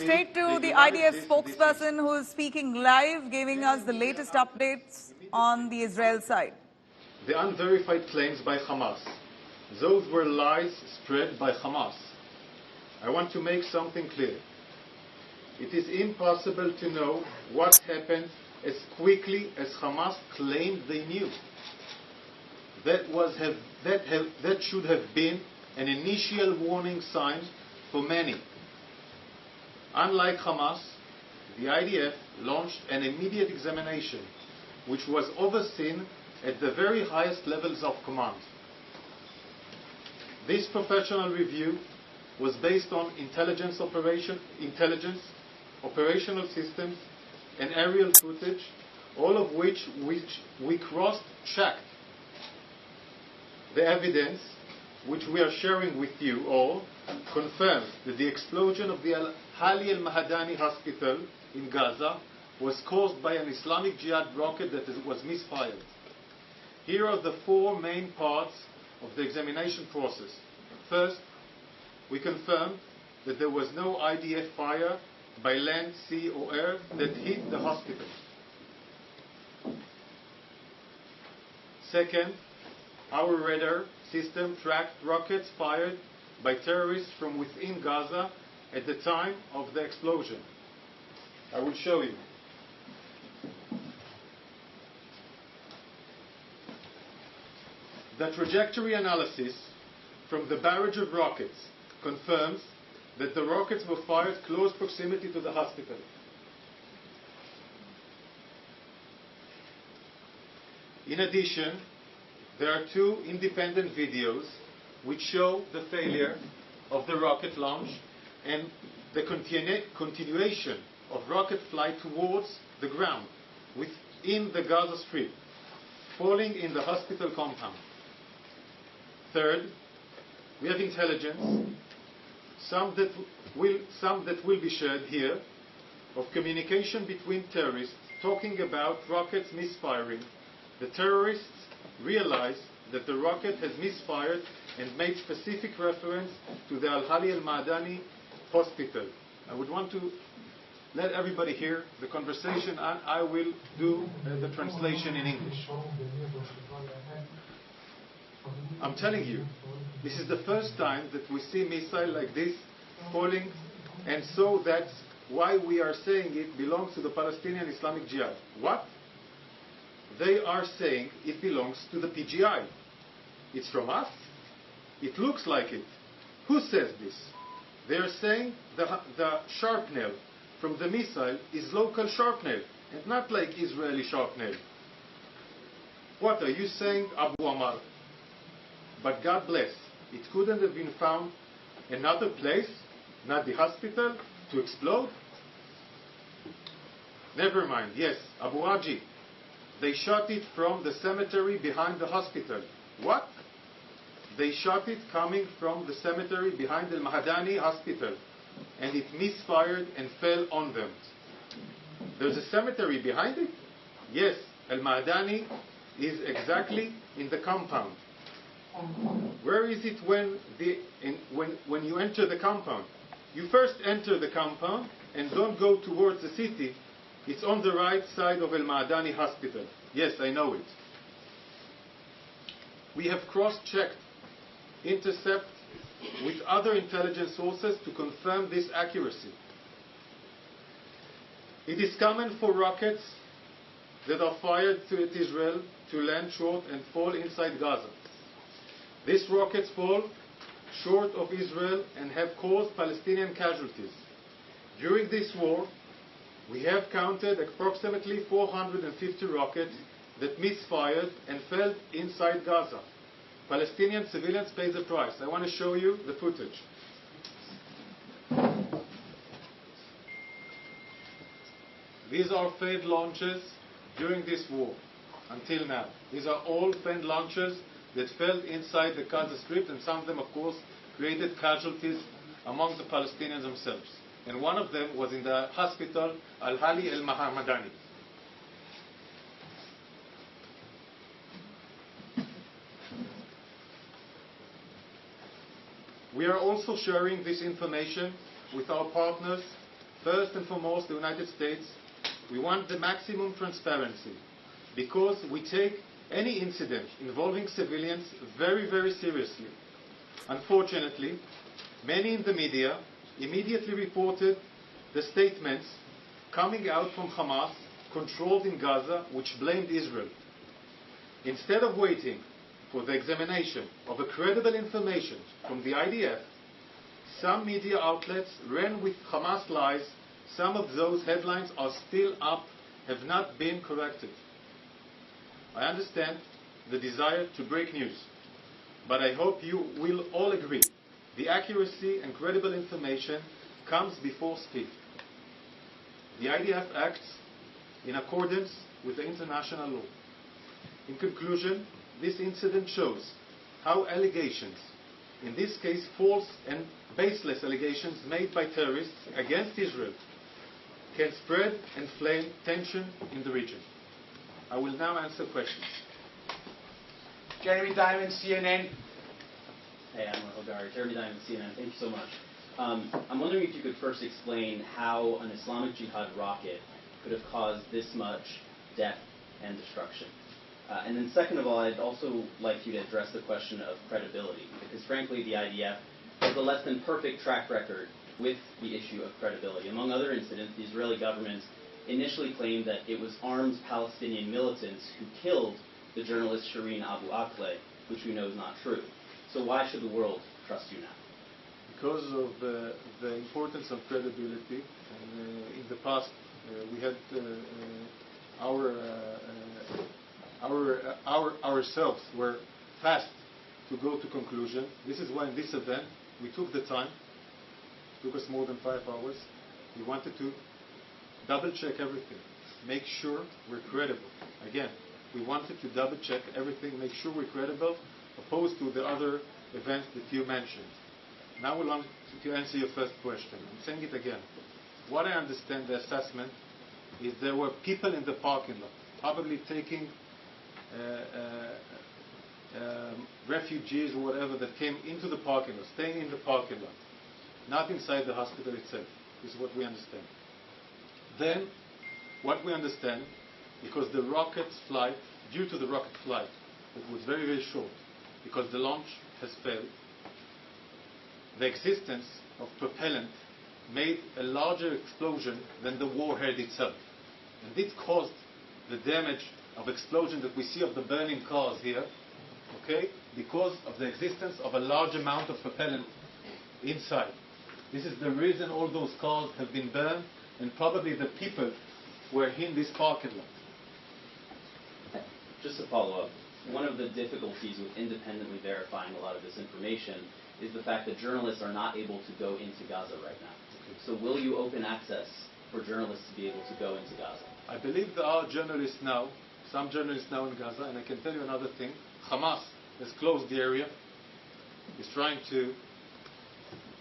straight to the IDF spokesperson who is speaking live, giving us the latest updates on the Israel side. The unverified claims by Hamas. Those were lies spread by Hamas. I want to make something clear. It is impossible to know what happened as quickly as Hamas claimed they knew. That should have been an initial warning sign for many. Unlike Hamas, the IDF launched an immediate examination, which was overseen at the very highest levels of command. This professional review was based on intelligence, operational systems, and aerial footage, all of which we cross-checked. The evidence, which we are sharing with you all, confirms that the explosion of the Al-Hali al-Mahadani hospital in Gaza was caused by an Islamic Jihad rocket that was misfired. Here are the four main parts of the examination process. First, we confirmed that there was no IDF fire by land, sea or air that hit the hospital. Second, our radar system tracked rockets fired by terrorists from within Gaza at the time of the explosion. I will show you. The trajectory analysis from the barrage of rockets confirms that the rockets were fired close proximity to the hospital. In addition, there are two independent videos which show the failure of the rocket launch and the continuation of rocket flight towards the ground within the Gaza Strip, falling in the hospital compound. Third, we have intelligence, some that will be shared here, of communication between terrorists talking about rockets misfiring. The terrorists realized that the rocket has misfired and made specific reference to the Al-Hali al-Madani hospital. I would want to let everybody hear the conversation, and I will do the translation in English. I'm telling you, this is the first time that we see missile like this falling, and so that's why we are saying it belongs to the Palestinian Islamic Jihad. What? They are saying it belongs to the PGI. It's from us? It looks like it. Who says this? They are saying the shrapnel from the missile is local shrapnel and not like Israeli shrapnel. What are you saying, Abu Amar? But God bless, it couldn't have been found another place, not the hospital, to explode? Never mind, yes, Abu Aji. They shot it from the cemetery behind the hospital. What? They shot it coming from the cemetery behind the Al-Mahadani hospital, and it misfired and fell on them. There's a cemetery behind it? Yes, Al-Mahadani is exactly in the compound. Where is it when you enter the compound? You first enter the compound and don't go towards the city. It's on the right side of Al-Madani hospital. Yes, I know it. We have cross-checked intercept with other intelligence sources to confirm this accuracy. It is common for rockets that are fired at Israel to land short and fall inside Gaza. These rockets fall short of Israel and have caused Palestinian casualties. During this war, we have counted approximately 450 rockets that misfired and fell inside Gaza. Palestinian civilians pay the price. I want to show you the footage. These are failed launches during this war, until now. These are all failed launches that fell inside the Gaza Strip, and some of them, of course, created casualties among the Palestinians themselves. And one of them was in the hospital Al-Hali al-Madani. We are also sharing this information with our partners First and foremost, the United States, we want the maximum transparency because we take any incident involving civilians very, very seriously. Unfortunately, many in the media immediately reported the statements coming out from Hamas, controlled in Gaza, which blamed Israel. Instead of waiting for the examination of a credible information from the IDF, some media outlets ran with Hamas lies. Some of those headlines are still up, have not been corrected. I understand the desire to break news, but I hope you will all agree the accuracy and credible information comes before speed. The IDF acts in accordance with the international law. In conclusion, this incident shows how allegations, in this case false and baseless allegations made by terrorists against Israel, can spread and inflame tension in the region. I will now answer questions. Jeremy Diamond, CNN. Hey, I'm Hagari. Jeremy Diamond, CNN. Thank you so much. I'm wondering if you could first explain how an Islamic Jihad rocket could have caused this much death and destruction. And then second of all, I'd also like you to address the question of credibility, because frankly the IDF has a less than perfect track record with the issue of credibility. Among other incidents, the Israeli government initially claimed that it was armed Palestinian militants who killed the journalist Shireen Abu Akleh, which we know is not true. So why should the world trust you now? Because of the importance of credibility, and in the past we had ourselves were fast to go to conclusion. This is why in this event we took the time. It took us more than 5 hours. We wanted to double-check everything, make sure we're credible. Again, we wanted to double-check everything, make sure we're credible, opposed to the other events that you mentioned. Now we want to answer your first question. I'm saying it again. What I understand the assessment is there were people in the parking lot, probably taking refugees or whatever that came into the parking lot, staying in the parking lot, not inside the hospital itself, is what we understand. Then, what we understand, because the rocket's flight, due to the rocket flight, it was very, very short, because the launch has failed, the existence of propellant made a larger explosion than the warhead itself. And this caused the damage of explosion that we see of the burning cars here, okay, because of the existence of a large amount of propellant inside. This is the reason all those cars have been burned, and probably the people were in this parking lot. Just to follow up, one of the difficulties with independently verifying a lot of this information is the fact that journalists are not able to go into Gaza right now. Okay. So will you open access for journalists to be able to go into Gaza? I believe there are journalists now, some journalists now in Gaza, and I can tell you another thing. Hamas has closed the area. He's trying to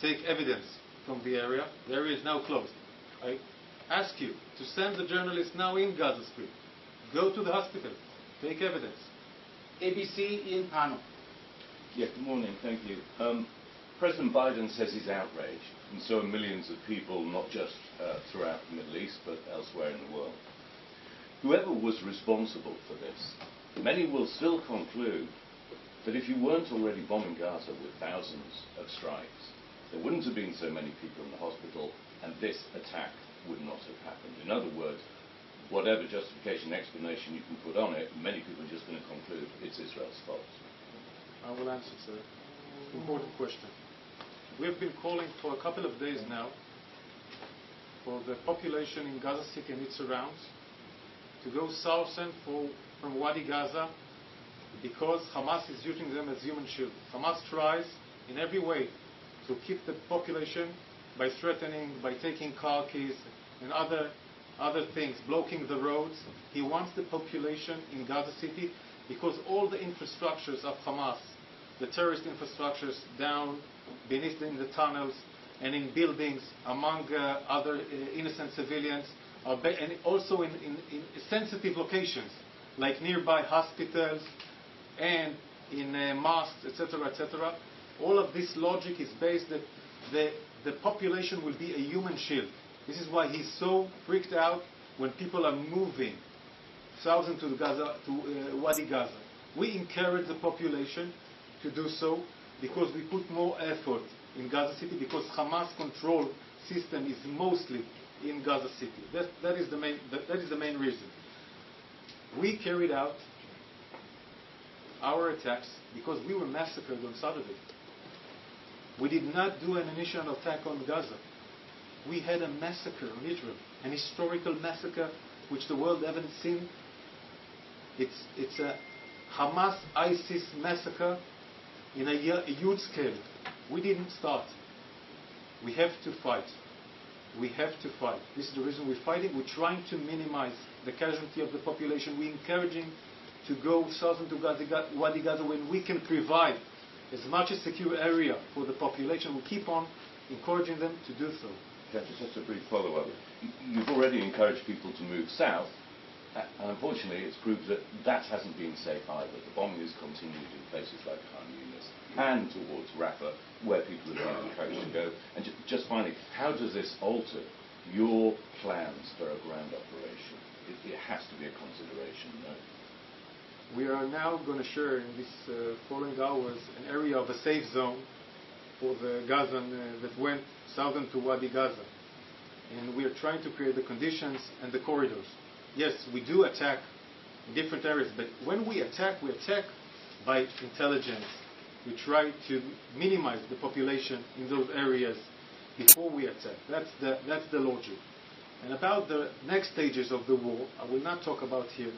take evidence from the area. The area is now closed. I ask you to send the journalists now in Gaza Strip. Go to the hospital. Take evidence. ABC, Ian Pano. Yeah, good morning. Thank you. President Biden says he's outraged, and so are millions of people, not just throughout the Middle East, but elsewhere in the world. Whoever was responsible for this, many will still conclude that if you weren't already bombing Gaza with thousands of strikes, there wouldn't have been so many people in the hospital, and this attack would not have happened. In other words, whatever justification, explanation you can put on it, many people are just going to conclude it's Israel's fault. I will answer, sir. Important question. We have been calling for a couple of days now for the population in Gaza City and its surrounds to go south from Wadi Gaza because Hamas is using them as human shield. Hamas tries in every way to keep the population by threatening, by taking car keys and other things, blocking the roads. He wants the population in Gaza City because all the infrastructures of Hamas, the terrorist infrastructures down beneath in the tunnels and in buildings among other innocent civilians, and also in sensitive locations like nearby hospitals and in mosques, etc., etc. All of this logic is based that the population will be a human shield. This is why he's so freaked out when people are moving thousands to Gaza, to Wadi Gaza. We encourage the population to do so because we put more effort in Gaza City, because Hamas control system is mostly in Gaza City. That is the main reason. We carried out our attacks because we were massacred on Saturday. We did not do an initial attack on Gaza. We had a massacre on Israel, an historical massacre which the world haven't seen. It's a Hamas-ISIS massacre in a huge scale. We didn't start. We have to fight. We have to fight. This is the reason we're fighting. We're trying to minimize the casualty of the population. We're encouraging to go south into Wadi Gaza when we can provide as much a secure area for the population. We keep on encouraging them to do so. Just a brief follow-up. You've already encouraged people to move south, and unfortunately it's proved that that hasn't been safe either. The bombing has continued in places like Khan Yunis and towards Rafah, where people have been encouraged to go. And just finally, how does this alter your plans for a ground operation? It has to be a consideration, no? We are now going to share in these following hours an area of a safe zone for the Gazan that went southern to Wadi Gaza. And we are trying to create the conditions and the corridors. Yes, we do attack in different areas, but when we attack by intelligence. We try to minimize the population in those areas before we attack. That's the logic. And about the next stages of the war, I will not talk about here.